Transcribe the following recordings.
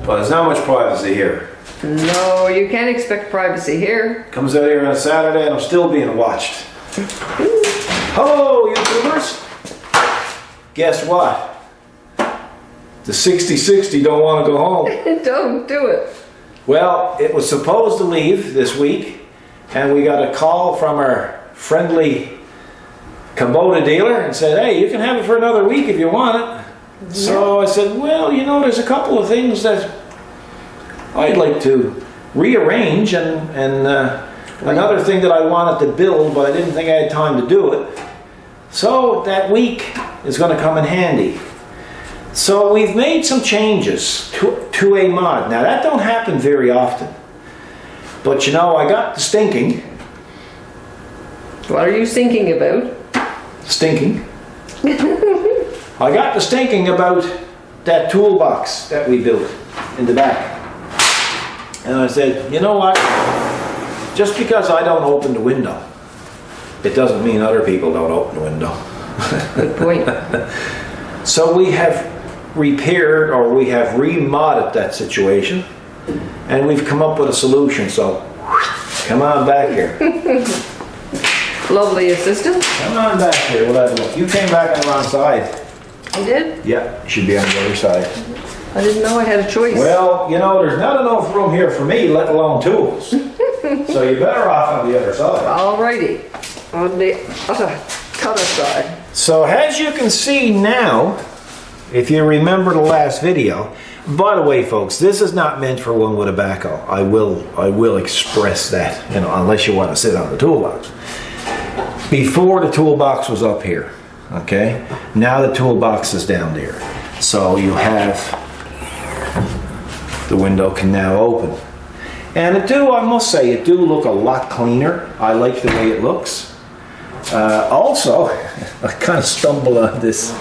Well, there's not much privacy here. No, you can't expect privacy here. Comes out here on a Saturday and I'm still being watched. Hello, YouTubers. Guess what? The 6060 don't want to go home. Don't do it. Well, it was supposed to leave this week, and we got a call from our friendly Kubota dealer and said, hey, you can have it for another week if you want it. Yeah. So I said, well, you know, there's a couple of things that I'd like to rearrange, and another thing that I wanted to build, but I didn't think I had time to do it. So that week is going to come in handy. So we've made some changes to a mod. Now that don't happen very often. But you know, I got to stinking. What are you thinking about? Stinking. I got to stinking about that toolbox that we built in the back. And I said, you know what? Just because I don't open the window, it doesn't mean other people don't open the window. Good point. So we have repaired, or we have remodded that situation, and we've come up with a solution. So come on back here. Lovely assistant. Come on back here. We'll have a look. You came back on the wrong side. I did? Yeah, you should be on the other side. I didn't know I had a choice. Well, you know, there's not enough room here for me, let alone tools. So you're better off on the other side. Alrighty. On the other cutter side. So as you can see now, if you remember the last video, by the way, folks, this is not meant for one with a backhoe. I will express that, you know, unless you want to sit on the toolbox. Before, the toolbox was up here, okay? Now the toolbox is down there. So you have, the window can now open. And I must say, it do look a lot cleaner. I like the way it looks. Also, I kind of stumbled on this.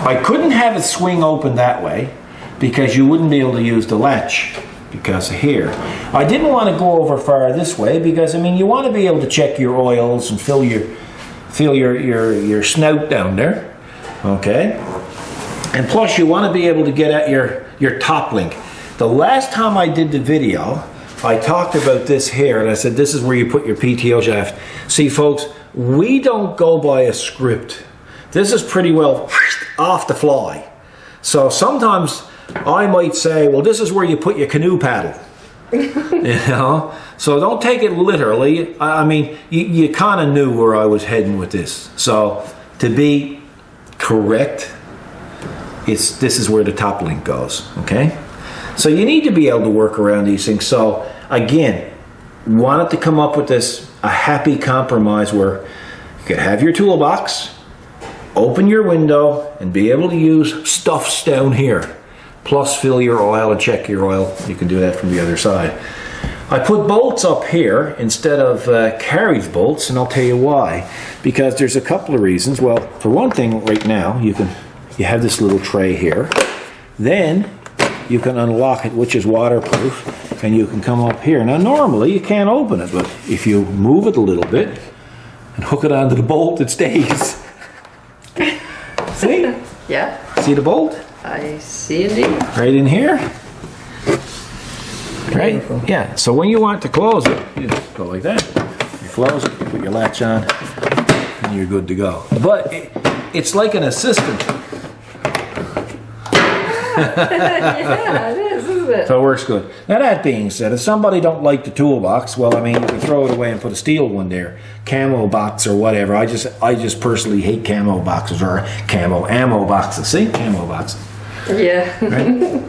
I couldn't have it swing open that way because you wouldn't be able to use the latch because of here. I didn't want to go over far this way because, I mean, you want to be able to check your oils and fill your snout down there, okay? And plus you want to be able to get at your top link. The last time I did the video, I talked about this here, and I said this is where you put your PTO shaft. See, folks, we don't go by a script. This is pretty well off the fly. So sometimes I might say, well, this is where you put your canoe paddle. You know? So don't take it literally. I mean, you kind of knew where I was heading with this. So to be correct, this is where the top link goes, okay? So you need to be able to work around these things. So again, wanted to come up with this, a happy compromise where you could have your toolbox, open your window, and be able to use stuffs down here. Plus fill your oil and check your oil. You can do that from the other side. I put bolts up here instead of carriage bolts, and I'll tell you why. Because there's a couple of reasons. Well, for one thing, right now, you have this little tray here. Then you can unlock it, which is waterproof, and you can come up here. Now normally you can't open it, but if you move it a little bit and hook it onto the bolt, it stays. See? Yeah. See the bolt? I see indeed. Right in here. Right? Yeah. So when you want to close it, you just go like that. You close it, you put your latch on, and you're good to go. But it's like an assistant. Yeah, it is, isn't it? So it works good. Now that being said, if somebody don't like the toolbox, well, I mean, you can throw it away and put a steel one there, camo box or whatever. I just personally hate camo boxes or camo ammo boxes. See, camo boxes. Yeah. Right?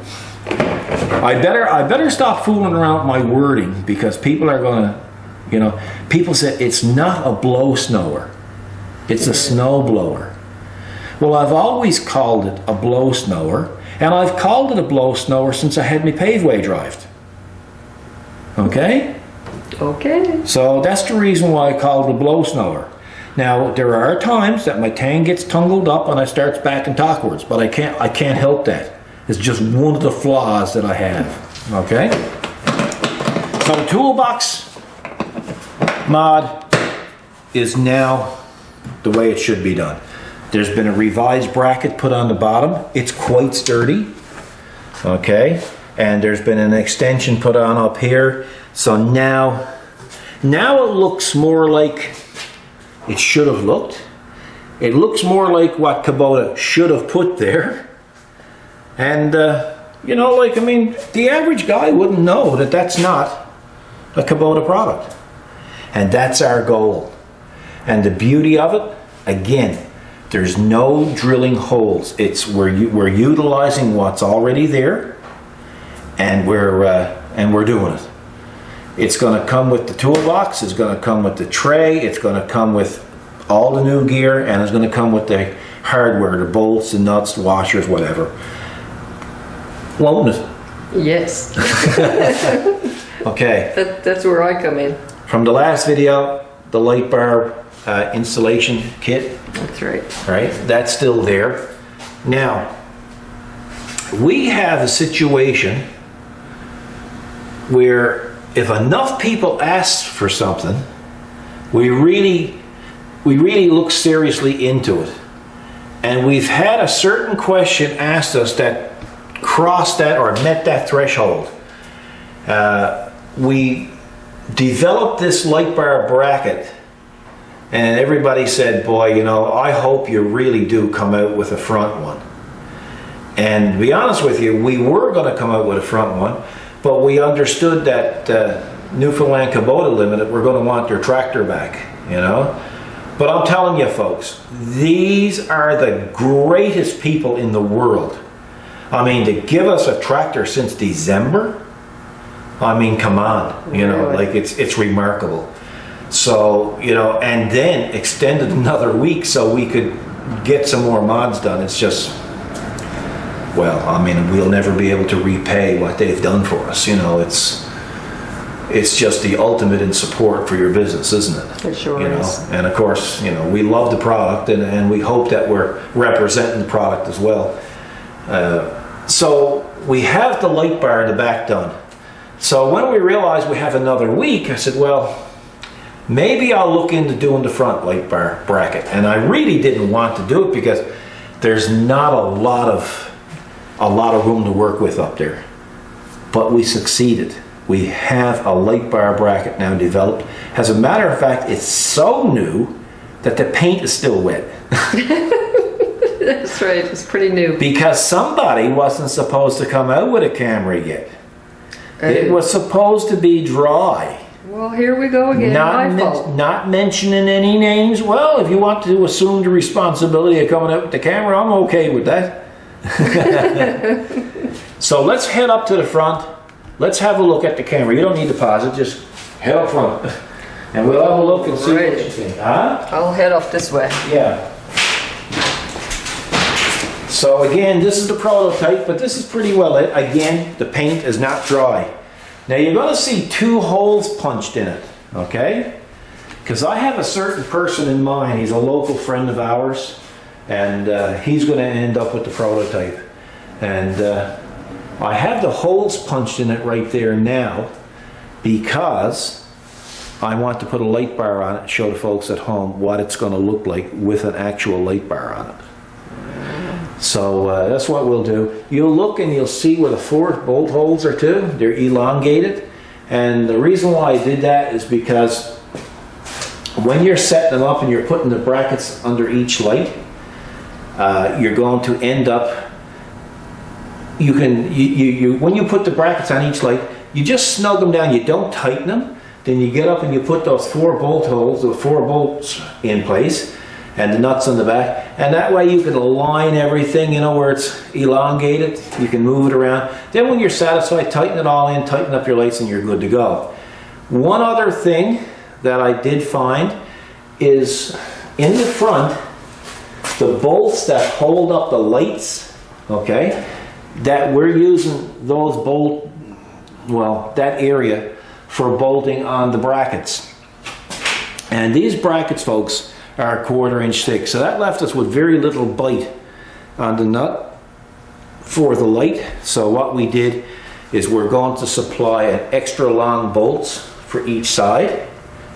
I better stop fooling around with my wording because people are gonna, you know, people say it's not a blow snower, it's a snow blower. Well, I've always called it a blow snower. And I've called it a blow snower since I had my paveway drive. Okay? Okay. So that's the reason why I call it a blow snower. Now, there are times that my tang gets tangled up and I starts backing backwards, but I can't help that. It's just one of the flaws that I have. Okay? So the toolbox mod is now the way it should be done. There's been a revised bracket put on the bottom. It's quite sturdy, okay? and there's been an extension put on up here. So now it looks more like it should have looked. It looks more like what Kubota should have put there. And, you know, like, I mean, the average guy wouldn't know that that's not a Kubota product. And that's our goal. And the beauty of it, again, there's no drilling holes. We're utilizing what's already there, and we're doing it. It's going to come with the toolbox. It's going to come with the tray. It's going to come with all the new gear, and it's going to come with the hardware, the bolts, the nuts, the washers, whatever. Won't it? Yes. Okay. That's where I come in. From the last video, the light bar installation kit. That's right. Right? That's still there. Now, we have a situation where if enough people ask for something, we really look seriously into it. And we've had a certain question asked us that crossed that or met that threshold. We developed this light bar bracket, and everybody said, boy, you know, I hope you really do come out with a front one. And to be honest with you, we were going to come out with a front one, but we understood that Newfoundland Canada Limited were going to want their tractor back, you know. But I'm telling you folks, these are the greatest people in the world. I mean, to give us a tractor since December, I mean, come on, you know, like it's remarkable. So, you know, and then extended another week so we could get some more mods done. It's just, well, I mean, we'll never be able to repay what they've done for us. You know, it's just the ultimate in support for your business, isn't it? It sure you know? is. And of course, you know, we love the product, and we hope that we're representing the product as well. So we have the light bar in the back done. So when we realized we have another week, I said, well, maybe I'll look into doing the front light bar bracket. And I really didn't want to do it because there's not a lot of room to work with up there. But we succeeded. We have a light bar bracket now developed. As a matter of fact, it's so new that the paint is still wet. That's right, it's pretty new. Because somebody wasn't supposed to come out with a camera yet. It was supposed to be dry. Well, here we go again. My fault. Not mentioning any names. Well, if you want to assume the responsibility of coming out with the camera, I'm okay with that. So let's head up to the front. Let's have a look at the camera. You don't need to pause it, just head up front. And we'll have a look and see what you think. Huh? I'll head off this way. Yeah. So again, this is the prototype, but this is pretty well it. Again, the paint is not dry. Now you're going to see two holes punched in it, okay? Because I have a certain person in mind. He's a local friend of ours, and he's going to end up with the prototype. And I have the holes punched in it right there now because I want to put a light bar on it and show the folks at home what it's going to look like with an actual light bar on it. So that's what we'll do. You'll look and you'll see where the 4 bolt holes are too. They're elongated. And the reason why I did that is because when you're setting them up and you're putting the brackets under each light, you're going to end up, when you put the brackets on each light, you just snug them down, you don't tighten them. Then you get up and you put those 4 bolt holes, the 4 bolts in place, and the nuts on the back, and that way you can align everything, you know, where it's elongated. You can move it around. Then when you're satisfied, tighten it all in, tighten up your lights, and you're good to go. One other thing that I did find is in the front, the bolts that hold up the lights, okay, that we're using those that area for bolting on the brackets. And these brackets, folks, are 1/4 inch thick. So that left us with very little bite on the nut for the light. So what we did is we're going to supply an extra long bolts for each side.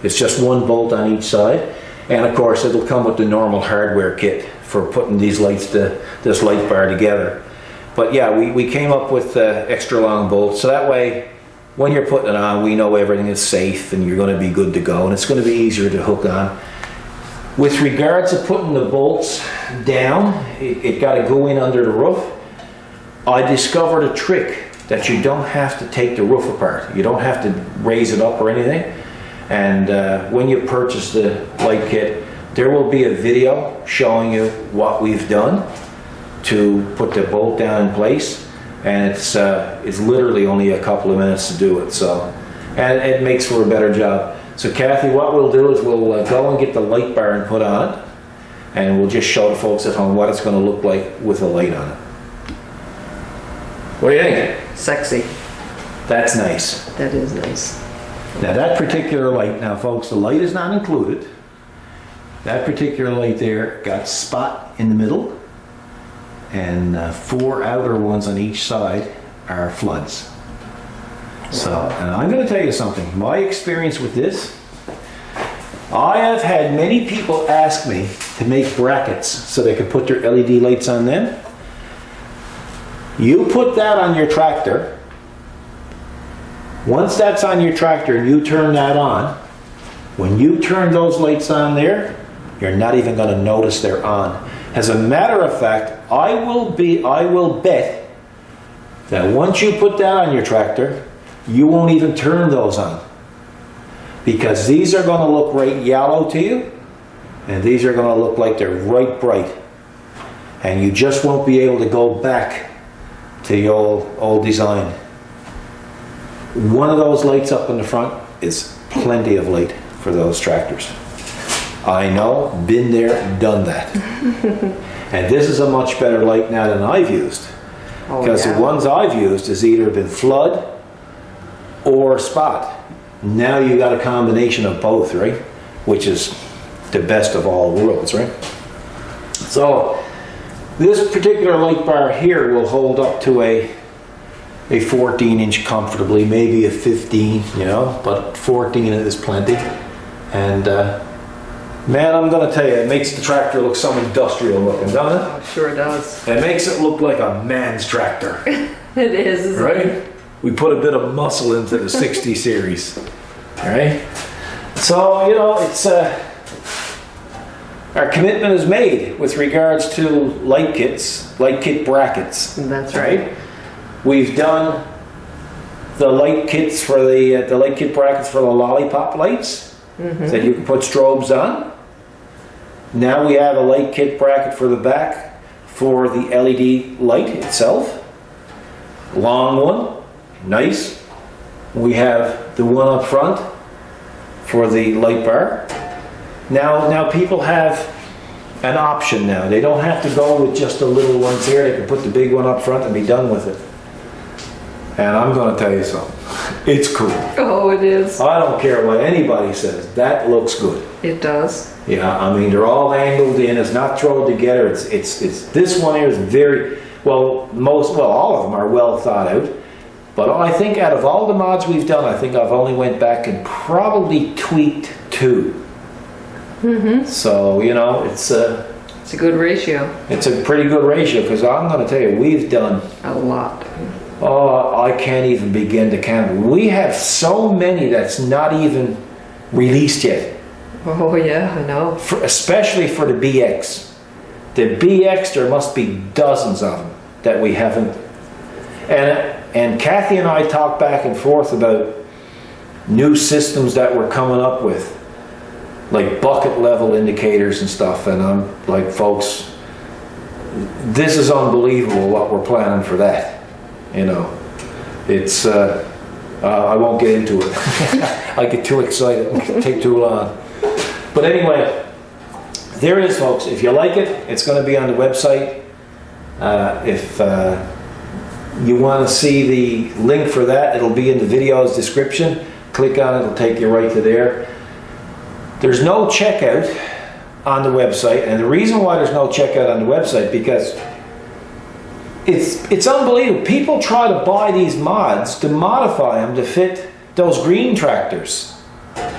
It's just 1 bolt on each side. And of course it'll come with the normal hardware kit for putting these lights, this light bar together. But yeah, we came up with extra long bolts, so that way when you're putting it on, we know everything is safe and you're going to be good to go, and it's going to be easier to hook on. With regards to putting the bolts down, it got to go in under the roof. I discovered a trick that you don't have to take the roof apart. You don't have to raise it up or anything. And when you purchase the light kit, there will be a video showing you what we've done to put the bolt down in place. And it's literally only a couple of minutes to do it. So, and it makes for a better job. So Kathy, what we'll do is we'll go and get the light bar and put on it. And we'll just show the folks at home what it's going to look like with the light on it. What do you think? Sexy. That's nice. That is nice. Now that particular light, now folks, the light is not included. That particular light there got spot in the middle, and 4 outer ones on each side are floods. So, and I'm going to tell you something. My experience with this, I have had many people ask me to make brackets so they could put their LED lights on them. You put that on your tractor. Once that's on your tractor and you turn that on, when you turn those lights on there, you're not even going to notice they're on. As a matter of fact, I will bet that once you put that on your tractor, you won't even turn those on. Because these are going to look right yellow to you, and these are going to look like they're right bright. And you just won't be able to go back to the old design. One of those lights up in the front is plenty of light for those tractors. I know, been there, done that. And this is a much better light now than I've used. Because the ones I've used has either been flood or spot. Now you got a combination of both, right? Which is the best of all worlds, right? So this particular light bar here will hold up to a 14-inch comfortably, maybe a 15, you know, but 14 is plenty. And man, I'm going to tell you, it makes the tractor look some industrial looking, doesn't it? Oh, sure does. It makes it look like a man's tractor. It is. Right? We put a bit of muscle into the 60 series. Right? So, you know, it's our commitment is made with regards to light kit brackets. That's right. We've done the light kits for the light kit brackets for the lollipop lights that you can put strobes on. Now we have a light kit bracket for the back for the LED light itself. Long one, nice. We have the one up front for the light bar. Now people have an option now. They don't have to go with just the little ones here. They can put the big one up front and be done with it. And I'm going to tell you something. It's cool. Oh, it is. I don't care what anybody says. That looks good. It does. Yeah, I mean, they're all angled in. It's not thrown together. It's this one here is very, all of them are well thought out. But I think out of all the mods we've done, I think I've only went back and probably tweaked 2. So, you know, it's a good ratio. It's a pretty good ratio, because I'm going to tell you, we've done a lot. Oh, I can't even begin to count. We have so many that's not even released yet. Oh yeah, I know. Especially for the BX. The BX, there must be dozens of them that we haven't. And Kathy and I talked back and forth about new systems that we're coming up with, like bucket level indicators and stuff. And I'm like, folks, this is unbelievable what we're planning for that. You know, it's, I won't get into it. I get too excited, it take too long. But anyway, there it is, folks. If you like it, it's going to be on the website. If you want to see the link for that, it'll be in the video's description. Click on it, it'll take you right to there. There's no checkout on the website, and the reason why there's no checkout on the website, because it's unbelievable. People try to buy these mods to modify them to fit those green tractors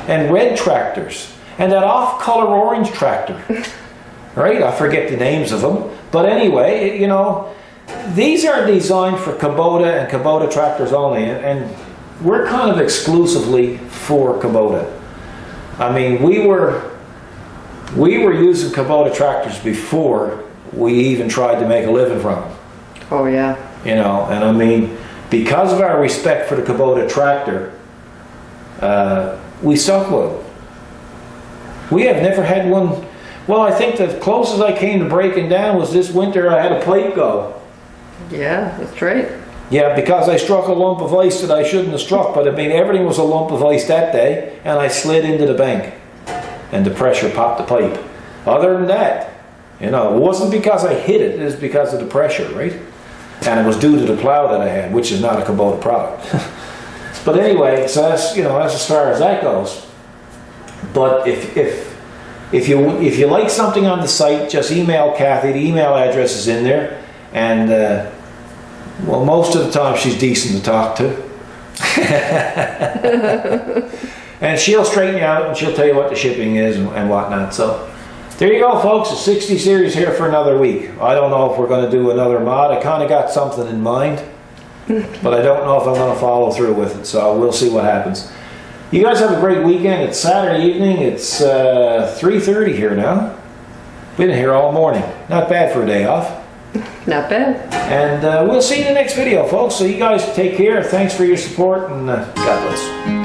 and red tractors and that off-color orange tractor. Right? I forget the names of them. But anyway, you know, these are designed for Kubota and Kubota tractors only, and we're kind of exclusively for Kubota. I mean, we were using Kubota tractors before we even tried to make a living from them. Oh yeah. You know, and I mean, because of our respect for the Kubota tractor, we stuck with them. We have never had one. Well, I think the closest I came to breaking down was this winter. I had a plate go. Yeah, that's right. Yeah, because I struck a lump of ice that I shouldn't have struck, but I mean, everything was a lump of ice that day, and I slid into the bank, and the pressure popped the pipe. Other than that, you know, it wasn't because I hit it, it was because of the pressure, right? And it was due to the plow that I had, which is not a Kubota product. But anyway, so that's, you know, that's as far as that goes. But if you like something on the site, just email Kathy. The email address is in there, and well, most of the time she's decent to talk to. And she'll straighten you out, and she'll tell you what the shipping is and whatnot. So there you go, folks. The 60 series here for another week. I don't know if we're going to do another mod. I kind of got something in mind, but I don't know if I'm going to follow through with it. So we'll see what happens. You guys have a great weekend. It's Saturday evening. It's 3:30 here now. Been here all morning. Not bad for a day off. Not bad. And we'll see you in the next video, folks. So you guys take care. Thanks for your support, and God bless.